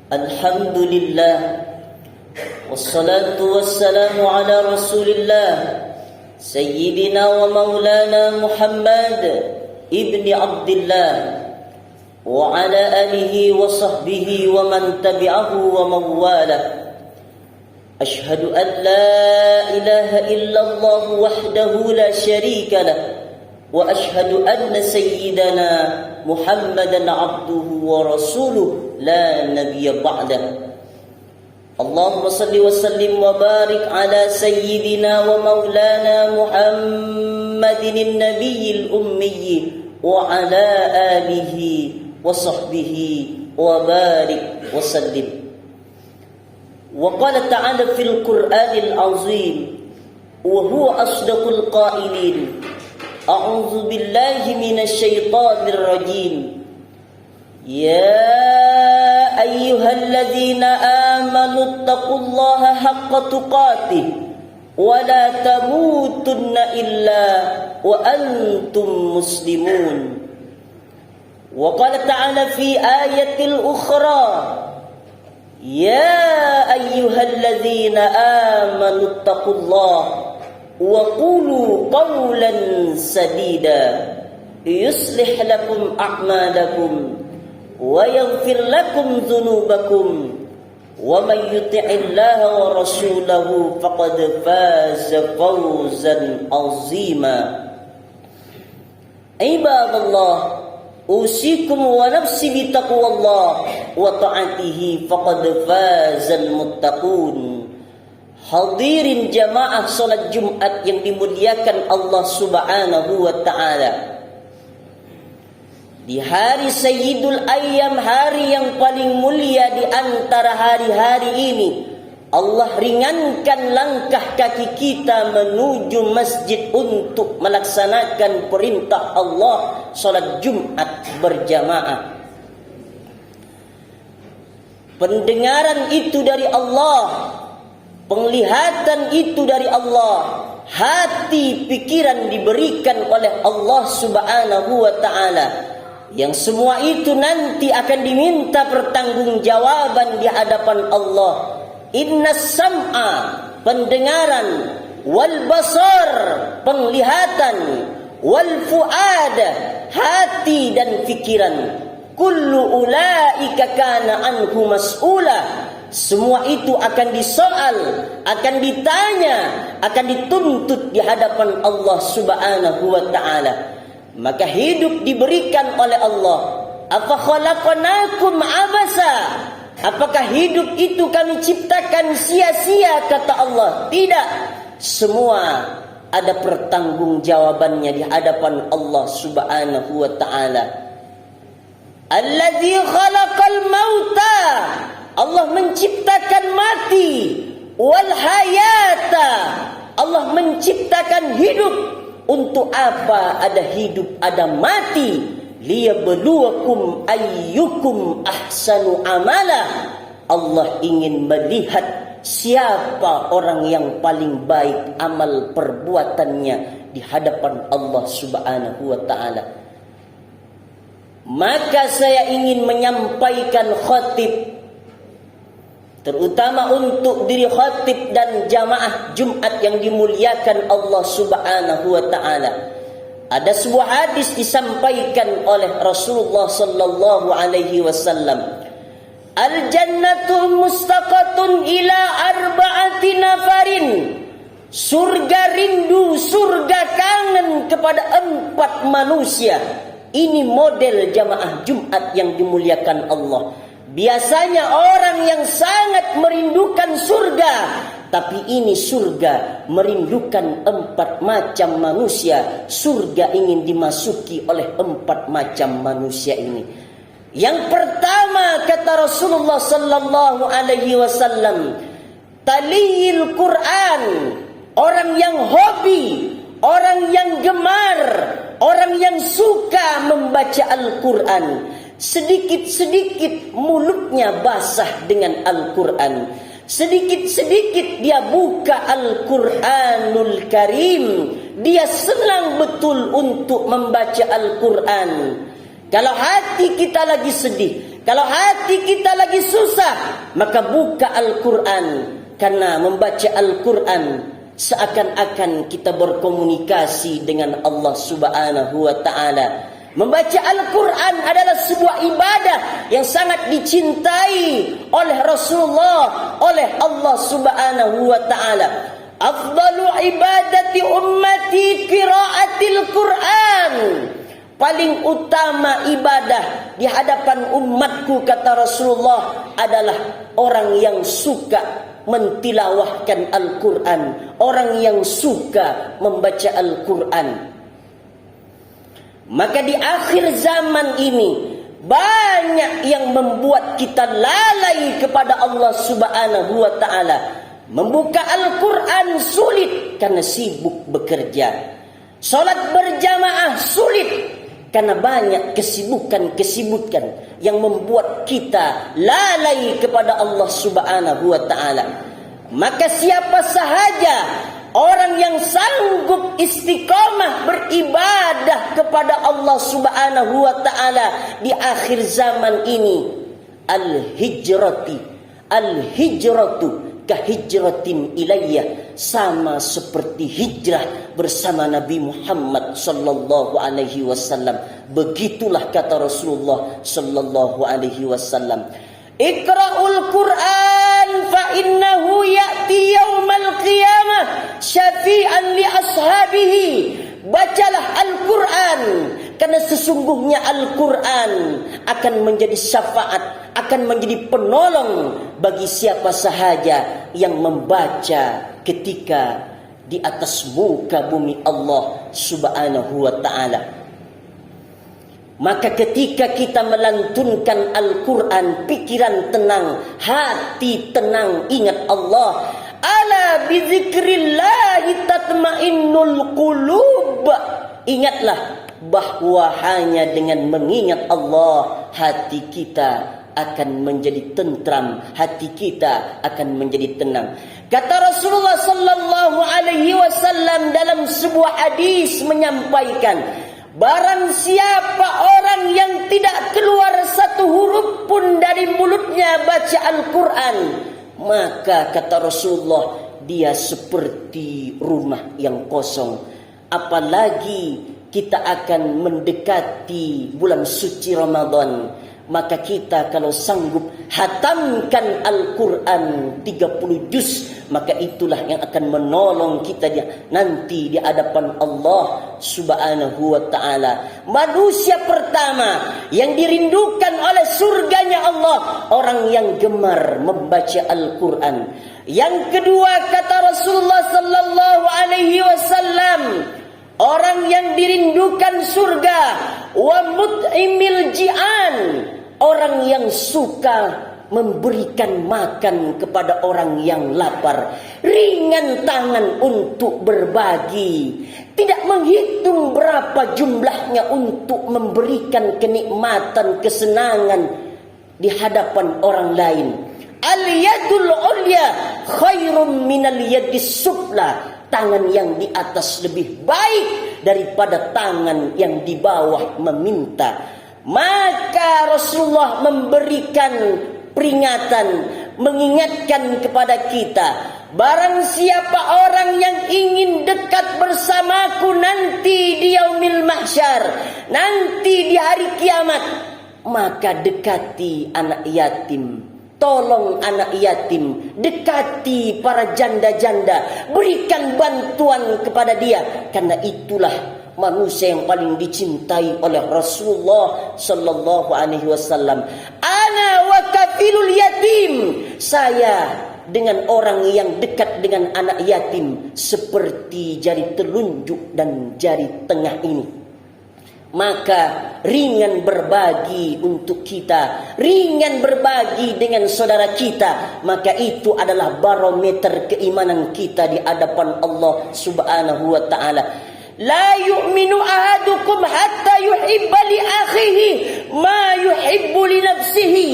Alhamdulillah, wassalatu wassalamu ala rasulillah Sayyidina wa maulana Muhammad ibni Abdillah wa ala alihi wa sahbihi wa man tabi'ahu wa mawalah. Ashhadu an la ilaha illallah wahdahu la syarika lah wa ashhadu anna sayyidana Muhammadan abduhu wa rasuluh la nabiyya ba'dah. Allahumma salli wa sallim wa barik ala sayyidina wa maulana Muhammadin nabiyil ummi wa ala alihi wa sahbihi wa barik wa sallim. Wa qala ta'ala fil Qur'anil azim wa huwa asdaqul qailin. A'udzu billahi minasy syaithanir rajim. Ya ayyuhalladzina amanu taqullaha haqqa tuqatih wa la tamutunna illa wa antum muslimun. Wa qala ta'ala fi ayatil ukhra ya ayyuhalladzina amanu taqullaha wa qulu qawlan sadida yuslih lakum a'malakum wa yaghfir lakum dhunubakum wa may yuti'illaha wa rasulahu faqad faza fawzan 'azima. Ibadallah, usikum wa nafsi bi taqwallah wa ta'atihi faqad fazal muttaqun. Hadirin jamaah salat Jumat yang dimuliakan Allah Subhanahu wa taala. Di hari Sayyidul Ayyam, hari yang paling mulia di antara hari-hari ini, Allah ringankan langkah kaki kita menuju masjid untuk melaksanakan perintah Allah salat Jumat berjamaah. Pendengaran itu dari Allah, penglihatan itu dari Allah, hati pikiran diberikan oleh Allah Subhanahu wa taala. Yang semua itu nanti akan diminta pertanggungjawaban di hadapan Allah. Innas sam'a, pendengaran, wal basar, penglihatan, wal fuada, hati dan pikiran. Kullu ulaika kana anhu mas'ula. Semua itu akan disoal, akan ditanya, akan dituntut di hadapan Allah Subhanahu wa taala. Maka hidup diberikan oleh Allah. Apa khalaqnakum abasa? Apakah hidup itu kami ciptakan sia-sia, kata Allah? Tidak. Semua ada pertanggungjawabannya di hadapan Allah Subhanahu wa taala. Alladzi khalaqal mauta. Allah menciptakan mati, wal hayata. Allah menciptakan hidup. Untuk apa ada hidup, ada mati? Liyabluwakum ayyukum ahsanu amala. Allah ingin melihat siapa orang yang paling baik amal perbuatannya di hadapan Allah Subhanahu wa taala. Maka saya ingin menyampaikan khatib, terutama untuk diri khatib dan jamaah Jumat yang dimuliakan Allah Subhanahu wa taala. Ada sebuah hadis disampaikan oleh Rasulullah sallallahu alaihi wasallam. Al-jannatu mustaqatun ila arba'ati nafarin. Surga rindu, surga kangen kepada 4 manusia. Ini model jamaah Jumat yang dimuliakan Allah. Biasanya orang yang sangat merindukan surga, tapi ini surga merindukan 4 macam manusia. Surga ingin dimasuki oleh 4 macam manusia ini. Yang pertama, kata Rasulullah sallallahu alaihi wasallam, taliyil Quran, orang yang hobi, orang yang gemar, orang yang suka membaca Al-Quran. Sedikit-sedikit mulutnya basah dengan Al-Quran. Sedikit-sedikit dia buka Al-Quranul Karim. Dia senang betul untuk membaca Al-Quran. Kalau hati kita lagi sedih, Kalau hati kita lagi susah, maka buka Al-Quran. Karena membaca Al-Quran seakan-akan kita berkomunikasi dengan Allah Subhanahu wa ta'ala. Membaca Al-Quran adalah sebuah ibadah yang sangat dicintai oleh Rasulullah, oleh Allah Subhanahu wa ta'ala. Afdalu ibadati ummati qiraatil Quran. Paling utama ibadah di hadapan umatku, kata Rasulullah, adalah orang yang suka mentilawahkan Al-Quran, orang yang suka membaca Al-Quran. Maka di akhir zaman ini banyak yang membuat kita lalai kepada Allah Subhanahu wa ta'ala. Membuka Al-Quran sulit karena sibuk bekerja. Salat berjamaah sulit karena banyak kesibukan yang membuat kita lalai kepada Allah Subhanahu wa ta'ala. Maka siapa sahaja orang yang sanggup istiqamah beribadah kepada Allah Subhanahu wa ta'ala di akhir zaman ini, al-hijratu kahijratin ilayya, sama seperti hijrah bersama Nabi Muhammad sallallahu alaihi wasallam. Begitulah kata Rasulullah sallallahu alaihi wasallam, Iqra'ul Qur'an fa innahu ya'ti yaumal qiyamah syafi'an li ashabihi. Bacalah Al-Quran, karena sesungguhnya Al-Quran akan menjadi syafaat, akan menjadi penolong bagi siapa sahaja yang membaca ketika di atas muka bumi Allah Subhanahu wa ta'ala. Maka ketika kita melantunkan Al-Quran, pikiran tenang, hati tenang, ingat Allah. Ala bizikrillahi tatmainnul qulub. Ingatlah bahwa hanya dengan mengingat Allah, hati kita akan menjadi tentram, hati kita akan menjadi tenang. Kata Rasulullah sallallahu alaihi wasallam dalam sebuah hadis menyampaikan, barang siapa orang yang tidak keluar satu huruf pun dari mulutnya baca Al-Quran, maka kata Rasulullah, dia seperti rumah yang kosong. Apalagi kita akan mendekati bulan suci Ramadan, maka kita kalau sanggup hatamkan Al-Quran 30 juz, maka itulah yang akan menolong kita nanti di hadapan Allah Subhanahu wa ta'ala. Manusia pertama yang dirindukan oleh surganya Allah, orang yang gemar membaca Al-Quran. Yang kedua, kata Rasulullah sallallahu alaihi wasallam, orang yang dirindukan surga, wa mut'imil ji'an, orang yang suka memberikan makan kepada orang yang lapar, ringan tangan untuk berbagi, tidak menghitung berapa jumlahnya untuk memberikan kenikmatan, kesenangan di hadapan orang lain. Al-yadul ulya khairum minal yadis sufla. Tangan yang di atas lebih baik daripada tangan yang di bawah meminta. Maka Rasulullah memberikan peringatan, mengingatkan kepada kita, barang siapa orang yang ingin dekat bersamaku nanti di yaumil mahsyar, nanti di hari kiamat, maka dekati anak yatim, tolong anak yatim, dekati para janda-janda, berikan bantuan kepada dia, karena itulah manusia yang paling dicintai oleh Rasulullah sallallahu alaihi wasallam. Ana wa kafilul yatim, saya dengan orang yang dekat dengan anak yatim seperti jari telunjuk dan jari tengah ini. Maka ringan berbagi untuk kita, ringan berbagi dengan saudara kita, maka itu adalah barometer keimanan kita di hadapan Allah Subhanahu wa ta'ala. La yu'minu ahadukum hatta yuhibba li akhihi ma yuhibbu li nafsihi.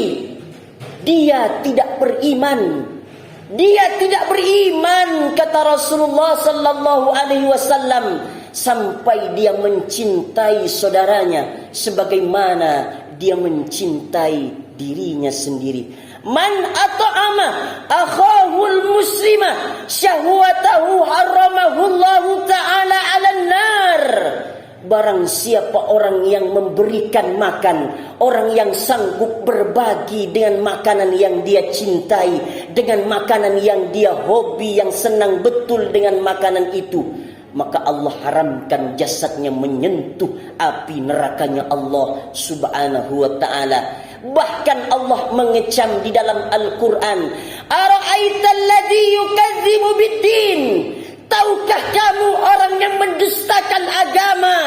Dia tidak beriman. Dia tidak beriman, kata Rasulullah sallallahu alaihi wasallam, sampai dia mencintai saudaranya sebagaimana dia mencintai dirinya sendiri. Man at'ama akhahul muslima syahwatahu haramahullahu ta'ala 'alan nar. Barang siapa orang yang memberikan makan, orang yang sanggup berbagi dengan makanan yang dia cintai, dengan makanan yang dia hobi, yang senang betul dengan makanan itu, maka Allah haramkan jasadnya menyentuh api nerakanya Allah subhanahu wa ta'ala. Bahkan Allah mengecam di dalam Al-Quran, ara'aital ladzi yukadzibu biddin. Tahukah kamu orang yang mendustakan agama?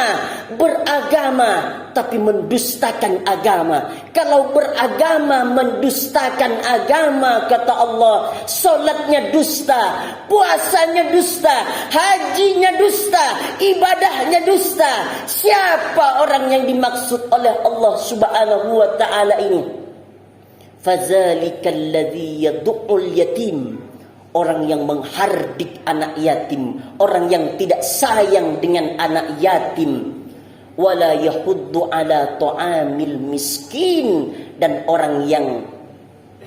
Beragama tapi mendustakan agama. Kalau beragama mendustakan agama, kata Allah, solatnya dusta, puasanya dusta, hajinya dusta, ibadahnya dusta. Siapa orang yang dimaksud oleh Allah subhanahu wa ta'ala ini? Fadzalikal ladzi yad'ul yatim. Orang yang menghardik anak yatim, orang yang tidak sayang dengan anak yatim. Wala yahuddu ala ta'amil miskin. Dan orang yang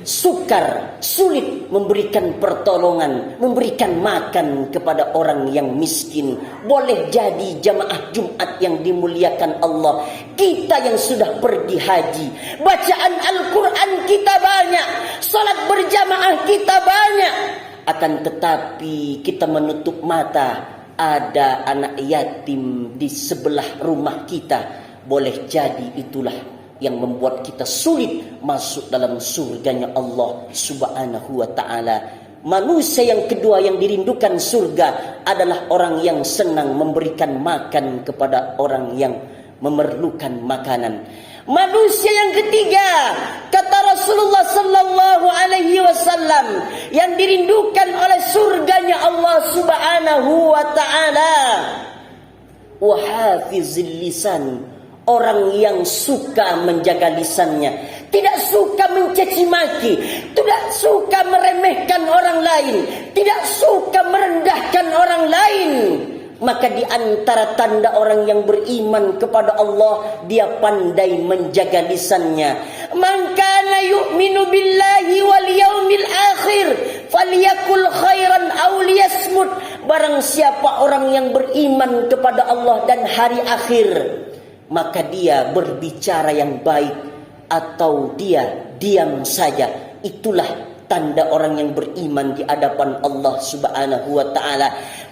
sukar, sulit memberikan pertolongan, memberikan makan kepada orang yang miskin. Boleh jadi jamaah Jumat yang dimuliakan Allah, kita yang sudah pergi haji, bacaan Al-Quran kita banyak, salat berjamaah kita banyak, akan tetapi kita menutup mata, ada anak yatim di sebelah rumah kita. Boleh jadi itulah yang membuat kita sulit masuk dalam surganya Allah subhanahu wa ta'ala. Manusia yang kedua yang dirindukan surga adalah orang yang senang memberikan makan kepada orang yang memerlukan makanan. Manusia yang ketiga, kata Rasulullah sallallahu alaihi wasallam, yang dirindukan oleh surganya Allah subhanahu wa ta'ala, wa hafizil lisan. Orang yang suka menjaga lisannya, tidak suka mencaci maki, tidak suka meremehkan orang lain, tidak suka merendahkan orang lain. Maka di antara tanda orang yang beriman kepada Allah, dia pandai menjaga lisannya. Man kana yu'minu billahi wal yaumil akhir falyakul khairan aw liyasmut. Barang siapa orang yang beriman kepada Allah dan hari akhir, maka dia berbicara yang baik atau dia diam saja. Itulah tanda orang yang beriman di hadapan Allah subhanahu wa ta'ala.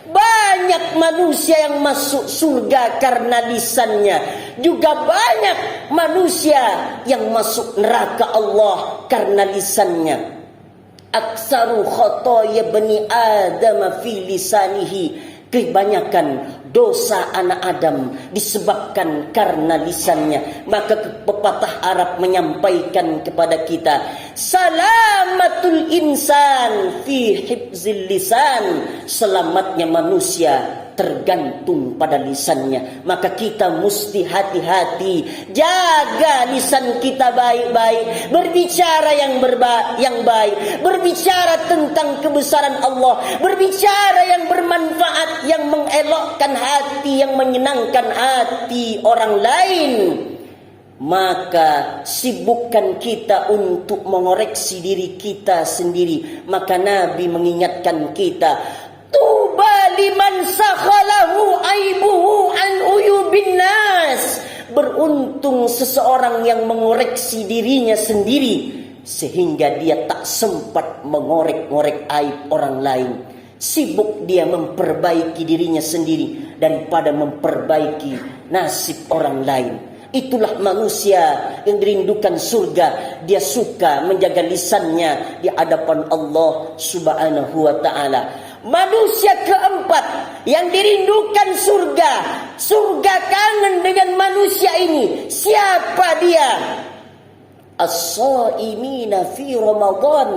Banyak manusia yang masuk surga karena lisannya, juga banyak manusia yang masuk neraka Allah karena lisannya. Aksaru khotoya bani Adam fi lisanihi. Kebanyakan dosa anak Adam disebabkan karena lisannya. Maka pepatah Arab menyampaikan kepada kita, salamatul insan fi hifzil lisan. Selamatnya manusia tergantung pada lisannya. Maka kita mesti hati-hati, jaga lisan kita baik-baik, berbicara yang baik, berbicara tentang kebesaran Allah, berbicara yang bermanfaat, yang mengelokkan hati, yang menyenangkan hati orang lain. Maka sibukkan kita untuk mengoreksi diri kita sendiri. Maka Nabi mengingatkan kita, tuba liman sakhalahu aibuhu an uyubin nas. Beruntung seseorang yang mengoreksi dirinya sendiri sehingga dia tak sempat mengorek-ngorek aib orang lain. Sibuk dia memperbaiki dirinya sendiri daripada memperbaiki nasib orang lain. Itulah manusia yang dirindukan surga. Dia suka menjaga lisannya di hadapan Allah subhanahu wa ta'ala. Manusia keempat yang dirindukan surga, surga kangen dengan manusia ini. Siapa dia? As-shaimina fi Ramadan.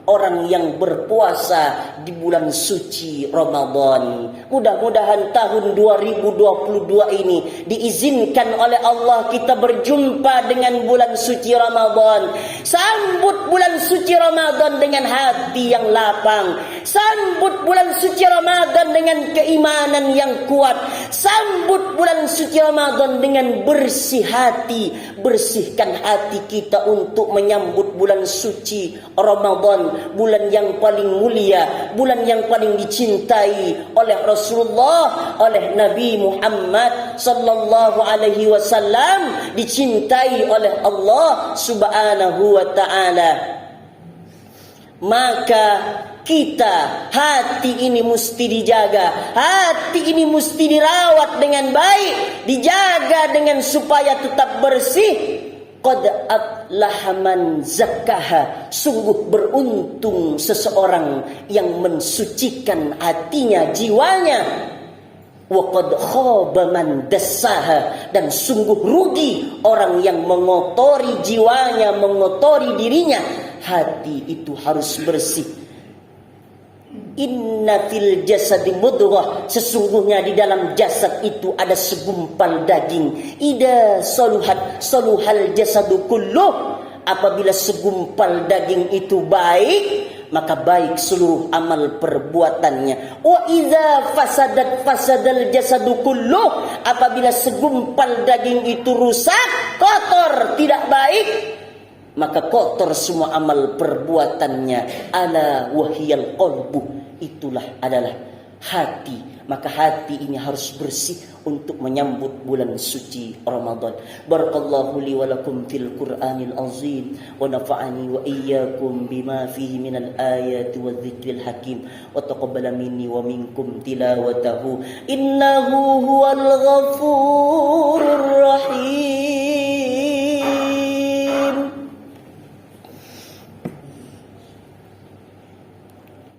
orang yang berpuasa di bulan suci Ramadan. Mudah-mudahan tahun 2022 ini diizinkan oleh Allah kita berjumpa dengan bulan suci Ramadan. Sambut bulan suci Ramadan dengan hati yang lapang. Sambut bulan suci Ramadan dengan keimanan yang kuat. Sambut bulan suci Ramadan dengan bersih hati. Bersihkan hati kita untuk menyambut bulan suci Ramadan. Bulan yang paling mulia, bulan yang paling dicintai oleh Rasulullah, oleh Nabi Muhammad sallallahu alaihi wasallam, dicintai oleh Allah Subhanahu wa taala. Maka kita, hati ini mesti dijaga, hati ini mesti dirawat dengan baik, dijaga dengan supaya tetap bersih. Qad aflaha man zakkaha, sungguh beruntung seseorang yang mensucikan hatinya, jiwanya. Wa qad khaba man dassaha, dan sungguh rugi orang yang mengotori jiwanya, mengotori dirinya. Hati itu harus bersih. Inna fil jasadi mudghah, sesungguhnya di dalam jasad itu ada segumpal daging. Ida saluhat saluhal jasadu kulluh, apabila segumpal daging itu baik, maka baik seluruh amal perbuatannya. Wa idza fasadat fasadal jasadu kulluh, apabila segumpal daging itu rusak, kotor, tidak baik, maka kotor semua amal perbuatannya. Ala wahyal qalbu, itulah adalah hati. Maka hati ini harus bersih untuk menyambut bulan suci Ramadan. Barakallahu li wa lakum fil Qur'anil azim, wa nafa'ani wa iyyakum bima fihi minal ayati wadh-dhikril hakim, wa taqabbala minni wa minkum tilawatahu innahu huwal ghafurur rahim.